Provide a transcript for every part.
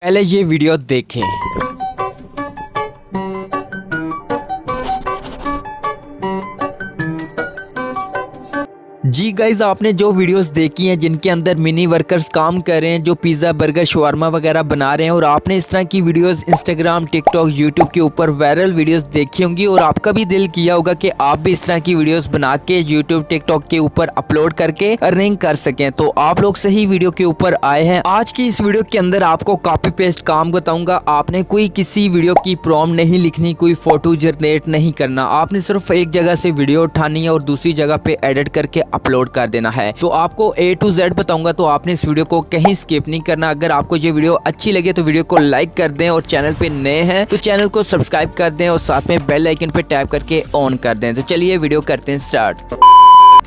पहले ये वीडियो देखें। जी गाइज, आपने जो वीडियोस देखी हैं जिनके अंदर मिनी वर्कर्स काम कर रहे हैं, जो पिज़्ज़ा बर्गर शवारमा वगैरह बना रहे हैं, और आपने इस तरह की वीडियोस इंस्टाग्राम टिकटॉक यूट्यूब के ऊपर वायरल वीडियोस देखी होंगी और आपका भी दिल किया होगा कि आप भी इस तरह की वीडियोस बना के यूट्यूब टिकटॉक के ऊपर अपलोड करके अर्निंग कर सकें। तो आप लोग सही वीडियो के ऊपर आए हैं। आज की इस वीडियो के अंदर आपको कॉपी पेस्ट काम बताऊंगा। आपने कोई किसी वीडियो की प्रॉम्प्ट नहीं लिखनी, कोई फोटो जनरेट नहीं करना। आपने सिर्फ एक जगह से वीडियो उठानी है और दूसरी जगह पे एडिट करके अपलोड कर देना है। तो आपको A to Z बताऊंगा, तो आपने इस वीडियो को कहीं स्किप नहीं करना। अगर आपको ये वीडियो अच्छी लगे तो वीडियो को लाइक कर दें, और चैनल पे नए हैं तो चैनल को सब्सक्राइब कर दें और साथ में बेल आइकन पे टैप करके ऑन कर दें। तो चलिए वीडियो करते हैं स्टार्ट।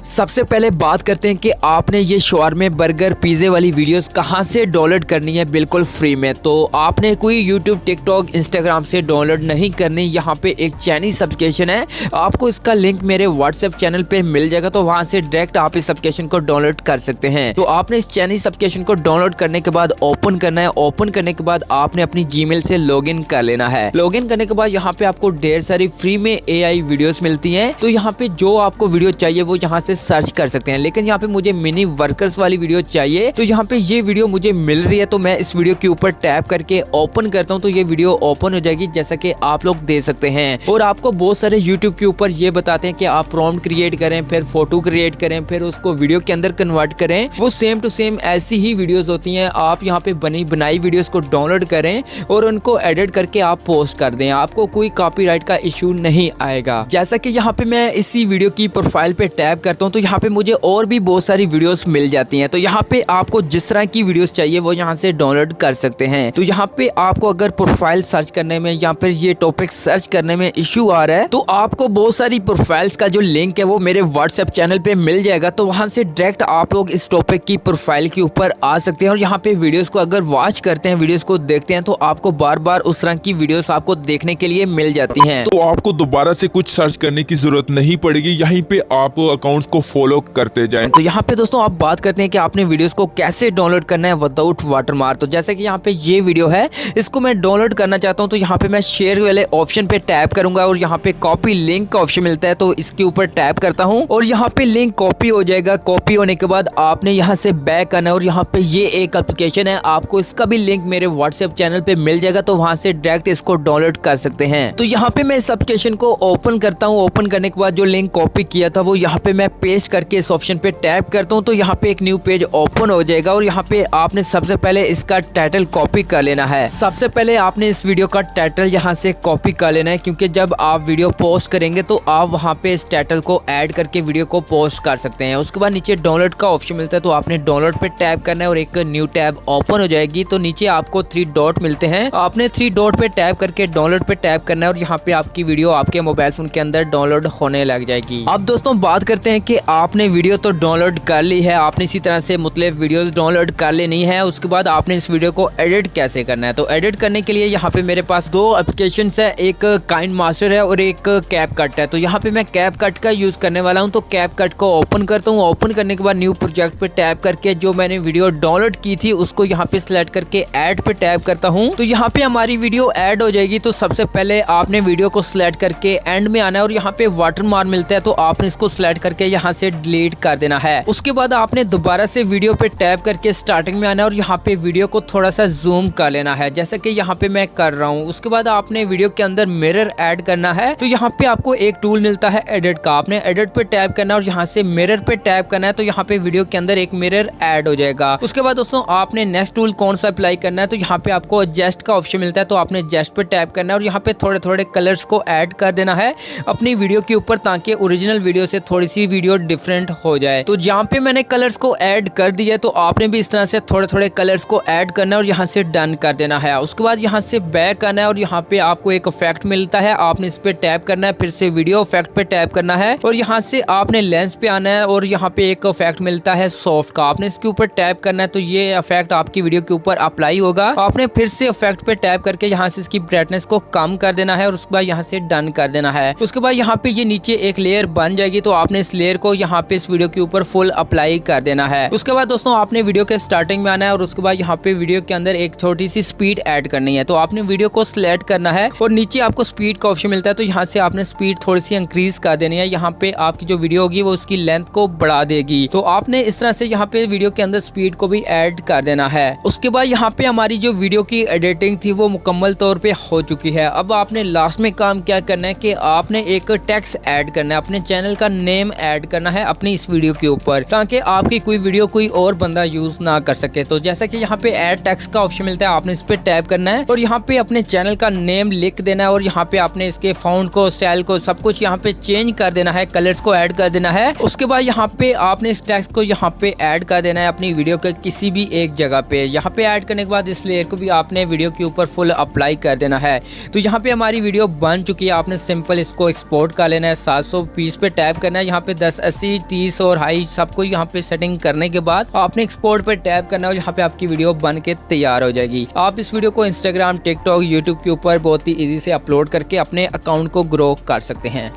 सबसे पहले बात करते हैं कि आपने ये शवारमे बर्गर पिज़्ज़े वाली वीडियोस कहाँ से डाउनलोड करनी है बिल्कुल फ्री में। तो आपने कोई यूट्यूब टिकटॉक इंस्टाग्राम से डाउनलोड नहीं करनी। यहाँ पे एक चाइनीज एप्लीकेशन है, आपको इसका लिंक मेरे व्हाट्सएप चैनल पे मिल जाएगा, तो वहाँ से डायरेक्ट आप इस एप्लीकेशन को डाउनलोड कर सकते हैं। तो आपने इस चाइनीज एप्लीकेशन को डाउनलोड करने के बाद ओपन करना है। ओपन करने के बाद आपने अपनी जीमेल से लॉगिन कर लेना है। लॉगिन करने के बाद यहाँ पे आपको ढेर सारी फ्री में AI वीडियोस मिलती हैं। तो यहाँ पे जो आपको वीडियो चाहिए वो यहाँ से सर्च कर सकते हैं। लेकिन यहाँ पे मुझे मिनी वर्कर्स वाली वीडियो चाहिए, तो यहाँ पे ये वीडियो मुझे मिल रही है, तो मैं इस वीडियो के ऊपर टैप करके ओपन करता हूँ। तो ये वीडियो ओपन हो जाएगी जैसा कि आप लोग देख सकते हैं। और आपको बहुत सारे यूट्यूब के ऊपर ये बताते हैं कि आप प्रॉम्प्ट क्रिएट करें, फिर फोटो क्रिएट करें, फिर उसको वीडियो के अंदर कन्वर्ट करें। वो सेम टू सेम ऐसी ही वीडियोस होती हैं। आप यहाँ पे बनी बनाई वीडियोस को डाउनलोड करें और उनको एडिट करके आप पोस्ट कर दें। आपको कोई कॉपीराइट का इशू नहीं आएगा। जैसा कि यहाँ पे मैं इसी वीडियो की प्रोफाइल पे टैप करता हूँ, तो यहाँ पे मुझे और भी बहुत सारी वीडियोस मिल जाती हैं। तो यहाँ पे आपको जिस तरह की वीडियोस चाहिए वो यहाँ से डाउनलोड कर सकते हैं। तो यहाँ पे आपको अगर प्रोफाइल सर्च करने में या फिर ये टॉपिक सर्च करने में इशू आ रहा है, तो आपको बहुत सारी प्रोफाइल्स का जो लिंक है वो मेरे व्हाट्सएप चैनल पे मिल जाएगा। तो वहां से डायरेक्ट आप लोग इस टॉपिक की प्रोफाइल के ऊपर आ सकते हैं और यहाँ पे वीडियोस को अगर वॉच करते हैं, वीडियोस को देखते हैं, तो आपको बार बार उस तरह की वीडियोस आपको देखने के लिए मिल जाती हैं। तो आपको दोबारा से कुछ सर्च करने की जरूरत नहीं पड़ेगी। यहीं पे आप अकाउंट्स को फॉलो करते जाएं। तो यहाँ पे दोस्तों आप बात करते हैं कि आपने वीडियोस को कैसे डाउनलोड करना है विदाउट वाटरमार्क। तो जैसे कि यहाँ पे ये वीडियो है, इसको मैं डाउनलोड करना चाहता हूँ, तो यहाँ पे मैं शेयर वाले ऑप्शन पे टैप करूंगा और यहाँ पे कॉपी लिंक का ऑप्शन मिलता है, तो इसके ऊपर टैप करता हूँ और यहाँ पे लिंक कॉपी हो जाएगा। कॉपी होने के बाद आपने यहाँ से बैक करना है और यहाँ पे ये एक एप्लीकेशन है, आपको इसका भी लिंक मेरे व्हाट्सएप चैनल पे मिल जाएगा, तो वहां से डायरेक्ट इसको डाउनलोड कर सकते हैं। तो यहाँ पे मैं इस एप्लीकेशन को ओपन करता हूँ। ओपन करने के बाद जो लिंक कॉपी किया था वो यहाँ पे मैं पेस्ट करके इस ऑप्शन पे टैप करता हूँ, तो यहाँ पे एक न्यू पेज ओपन हो जाएगा और यहाँ पे आपने सबसे पहले इसका टाइटल कॉपी कर लेना है। सबसे पहले आपने इस वीडियो का टाइटल यहाँ से कॉपी कर लेना है, क्योंकि जब आप वीडियो पोस्ट करेंगे तो आप वहाँ पे इस टाइटल को ऐड करके वीडियो को पोस्ट कर सकते हैं। उसके बाद नीचे डाउनलोड का ऑप्शन मिलता है, तो आपने डाउनलोड पे टैप करना है और एक न्यू टैब ओपन हो जाएगी। तो नीचे आपको 3 डॉट मिलते हैं, आपने 3 डॉट पे टैप करके डाउनलोड पे टैप करना है और यहाँ पे आपकी वीडियो आपके मोबाइल फोन के अंदर डाउनलोड होने लग जाएगी। अब दोस्तों बात करते हैं कि आपने वीडियो तो डाउनलोड कर ली है, आपने इसी तरह से मुख्तलिफ वीडियोस डाउनलोड कर लेनी है। उसके बाद आपने इस वीडियो को एडिट कैसे करना है। तो एडिट करने के लिए यहाँ पे मेरे पास 2 एप्लीकेशंस है, एक काइंड मास्टर है और एक कैपकट है। तो यहाँ पे मैं कैपकट का यूज करने वाला हूँ, तो कैपकट को ओपन करता हूँ। ओपन करने के बाद न्यू प्रोजेक्ट पे टैप करके जो मैंने वीडियो डाउनलोड की थी उसको यहाँ पे सिलेक्ट करके ऐड पे टैप करता हूँ, तो यहाँ पे हमारी वीडियो ऐड हो जाएगी। तो सबसे पहले आपने वीडियो को सिलेक्ट करके एंड में आना है और यहाँ पे वाटरमार्क मिलता है, तो आपने इसको सिलेक्ट करके यहाँ से डिलीट कर देना है। उसके बाद आपने दोबारा से वीडियो पे टैप करके स्टार्टिंग में आना है और यहाँ पे वीडियो को थोड़ा सा जूम कर लेना है, जैसा कि यहाँ पे मैं कर रहा हूँ। उसके बाद आपने वीडियो के अंदर मिरर ऐड करना है, तो यहाँ पे आपको एक टूल मिलता है एडिट का, आपने एडिट पे टैप करना है और यहाँ से मिरर पे टैप करना है, तो यहाँ पे वीडियो के अंदर एक मिरर ऐड हो जाएगा। उसके बाद दोस्तों आपने नेक्स्ट टूल कौन सा अप्लाई करना है, तो यहाँ पे आपको एडजस्ट का ऑप्शन मिलता है, तो आपने एडजस्ट पे टैप करना है और यहाँ पे थोड़े थोड़े कलर्स को ऐड कर देना है अपनी वीडियो के ऊपर, ताकि ओरिजिनल वीडियो से थोड़ी सी वीडियो डिफरेंट हो जाए। तो जहाँ पे मैंने कलर्स को ऐड कर दिया, तो आपने भी इस तरह से थोड़े थोड़े कलर्स को ऐड करना है और यहाँ से डन कर देना है। उसके बाद यहाँ से बैक करना है और यहाँ पे आपको एक इफेक्ट मिलता है, आपने इस पे टैप करना है, फिर से वीडियो इफेक्ट पे टैप करना है और यहाँ से आपने लेंस पे आना है और यहाँ पे एक इफेक्ट मिलता है सॉफ्ट का, आपने इसके ऊपर टैप करना है, तो ये इफेक्ट आपकी वीडियो के ऊपर अप्लाई होगा। आपने फिर से इफेक्ट पे टैप करके यहाँ से इसकी ब्राइटनेस को कम कर देना है और उसके बाद यहाँ से डन कर देना है। उसके बाद यहाँ पे ये नीचे एक लेयर बन जाएगी, तो आपने इस लेयर लेयर को यहाँ पे इस वीडियो के ऊपर फुल अप्लाई कर देना है। उसके बाद दोस्तों आपने वीडियो के स्टार्टिंग में आना है और उसके बाद यहाँ पे वीडियो के अंदर एक छोटी सी स्पीड ऐड करनी है। तो आपने वीडियो को सिलेक्ट करना है और नीचे आपको स्पीड का ऑप्शन मिलता है, तो यहाँ से आपने स्पीड थोड़ी सी इंक्रीज कर देनी है। यहाँ पे आपकी जो वीडियो होगी वो उसकी लेंथ को बढ़ा देगी। तो आपने इस तरह से यहाँ पे वीडियो के अंदर स्पीड को भी ऐड कर देना है। उसके बाद यहाँ पे हमारी जो वीडियो की एडिटिंग थी वो मुकम्मल तौर पे हो चुकी है। अब आपने लास्ट में काम क्या करना है कि आपने एक टेक्स्ट ऐड करना है, अपने चैनल का नेम ऐड करना है अपनी इस वीडियो के ऊपर, ताकि आपकी कोई वीडियो कोई और बंदा यूज ना कर सके। तो जैसा कि यहाँ पे ऐड टेक्स्ट का ऑप्शन मिलता है, आपने इस पे टैप करना है और यहाँ पे अपने चैनल का नेम लिख देना है और यहाँ पे आपने इसके फाउंड को, स्टाइल को, सब कुछ यहाँ पे चेंज कर देना है, कलर्स को ऐड कर देना है। उसके बाद यहाँ पे आपने इस टेक्स्ट को यहाँ पे ऐड कर देना है अपनी वीडियो के किसी भी एक जगह पे। यहाँ पे ऐड करने के बाद इस लेयर को भी आपने वीडियो के ऊपर फुल अप्लाई कर देना है। तो यहाँ पे हमारी वीडियो बन चुकी है। आपने सिंपल इसको एक्सपोर्ट कर लेना है। 720 पे टैप करना है, यहाँ पे 10, 80, 30 और हाई सबको यहाँ पे सेटिंग करने के बाद आपने एक्सपोर्ट पे टैप करना है और यहाँ पे आपकी वीडियो बन के तैयार हो जाएगी। आप इस वीडियो को इंस्टाग्राम, टिकटॉक, यूट्यूब के ऊपर बहुत ही ईजी से अपलोड करके अपने अकाउंट को ग्रो कर सकते हैं।